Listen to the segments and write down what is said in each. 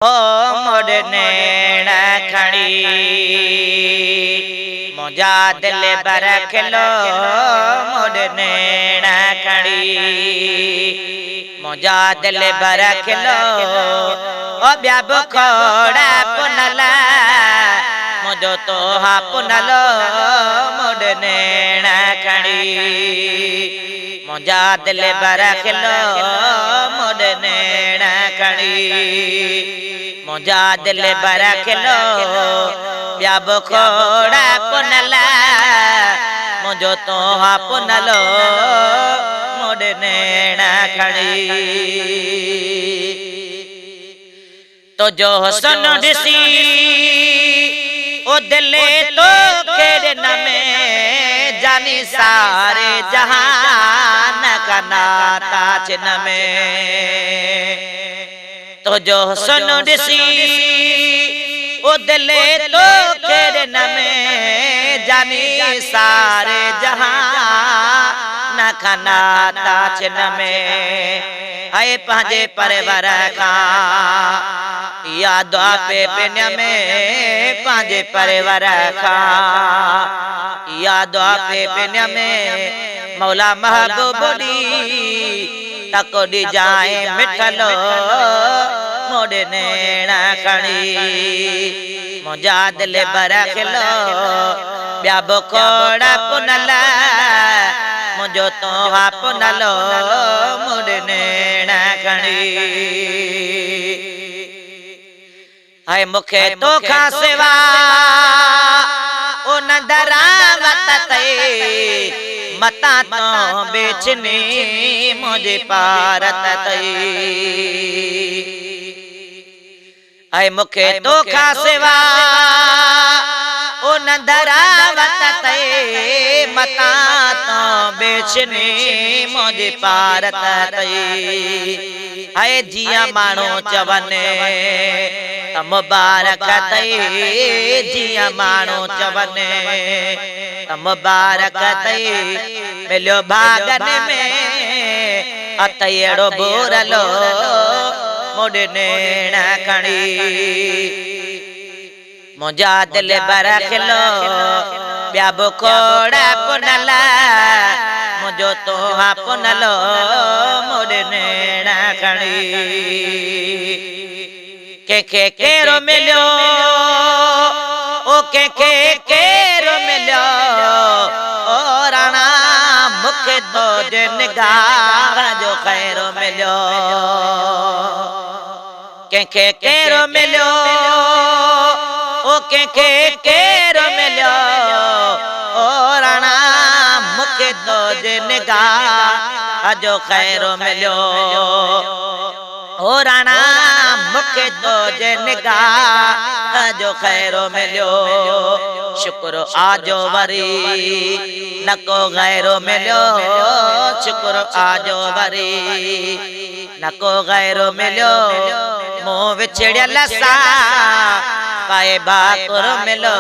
ओ मोड़ नैण खड़ी मुझा दिल बरख लो मोड़ नैण खड़ी मुझा दिल बरख लो ओ ब्या बुखोड़ा पुनला मुझो तो हा पुनलो मोड़ नैण खड़ी मुझा दिल बरख लो मोड़ नैण खड़ी मुझा दिल बरख लो ब्या बुखोड़ा पुनला मुझो तो हा पुनलो मोड़ नैण खड़ी तो जो हुस्न ॾिसी ओ दिल तो खेड़ न में जानी सारे जहान का नाता चिन्ह में तो जो हुस्न ॾिसी ओ दिल तो खेड़ न में जानी सारे जहान का नाता चिन्ह में है पंहिंजे परवर खां याद पे पिन में पंहिंजे परवर खां याद पे पिन में मौला महबूब दी तको दी जाए मिठलो मोड़ नैण खड़ी मुझा दिल बरख लो ब्या बुखोड़ा पुनला मुझो तो हा पुनलो मोड़ नैण खड़ी है मुखे तो खा सेवा ओ नंदरा वतते मता तो बेचने मुझे पारत है मुखे तो खा सेवा ओ नंदरा वतते मता तो बेचने मुझे पारत है जिया मानो चवने मुबारक तई जिया मानो चवने मुबारक तई मिलो भागन में अतयड़ो बोरलो मोड़ नैण खड़ी मुझा दिल बरख लो ब्या बुखोड़ा पुनला मुझो तो हा पुनलो मोड़ नैण खड़ी के केरो मिलो ओ के केरो मिलो ओ राणा मुखे तो निगाह जो खैरो मिलो के केरो मिलो ओ के केरो मिलो ओ राणा मुखे तो निगाह जो खैरो मिलो ओ राणा मुखे तो निगाह जो खैरो मिलो शुक्र आजो वरी नको गैरो मिलो शुक्र आजो वरी नको गैरो मिलो मुँह विछड़ियल सा पाए बाकुर मिलो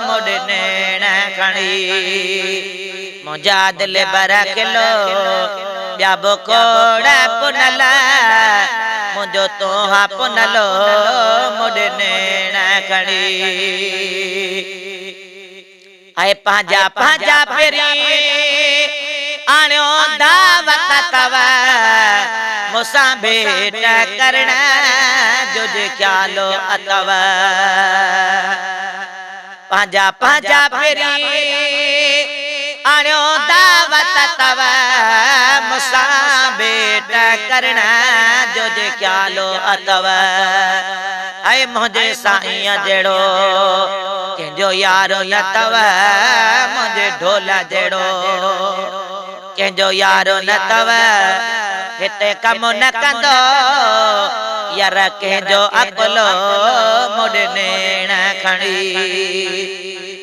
मोड़ नैण खड़ी मुझा दिल बरख लो ब्या बुखोड़ा पुनला मुझो तो हा पुनलो मोड़ नैण खड़ी है पंहिंजा पंहिंजा फेरी आणियो दावत तव मुसां भेट करण जो ख्यालो अथव पंहिंजा पंहिंजा फेरी आणियो दावत तव मुसां भेट करण जो ख्यालो अथव ऐ मुझे साईं जड़ो कंहिंजो यारो न तव मुझे ढोला जड़ो कंहिंजो यारो न तव हिते कम न कंदो यार कंहिंजो अकुलो मोड़ नैण खड़ी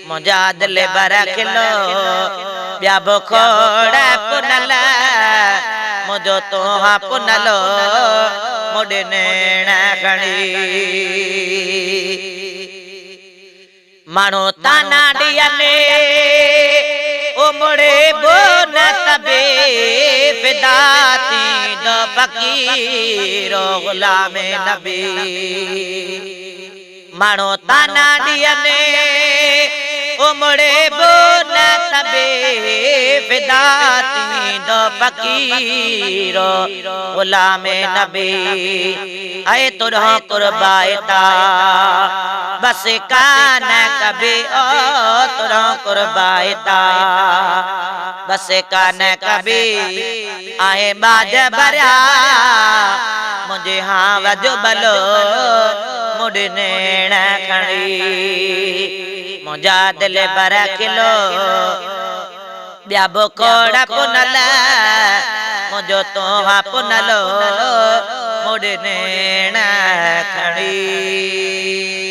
मुझा दिल बरख लो ब्या बुखोड़ा पुनला मुझो तो हा पुनलो मोड़ नैण खड़ी मानो ताना दियने ओ मुड़े बो न तबे फिदा थी दो फकीर गुलाम नबी मानो ताना दियने ओ मुड़े बो न तबे फिदा थी दो फकीर गुलाम नबी आए तुरह कुर्बायता बस कान कभी ओ तुरह कुर्बायता बस कान कभी आए बाज भरिया मुझे हाँ वजो बलो मुझे नेण खड़ी मुझा दिल बर किलो ब्या बोकोड़ा पुनल मुझो तो हाँ पुनलो मुझे नेण खड़ी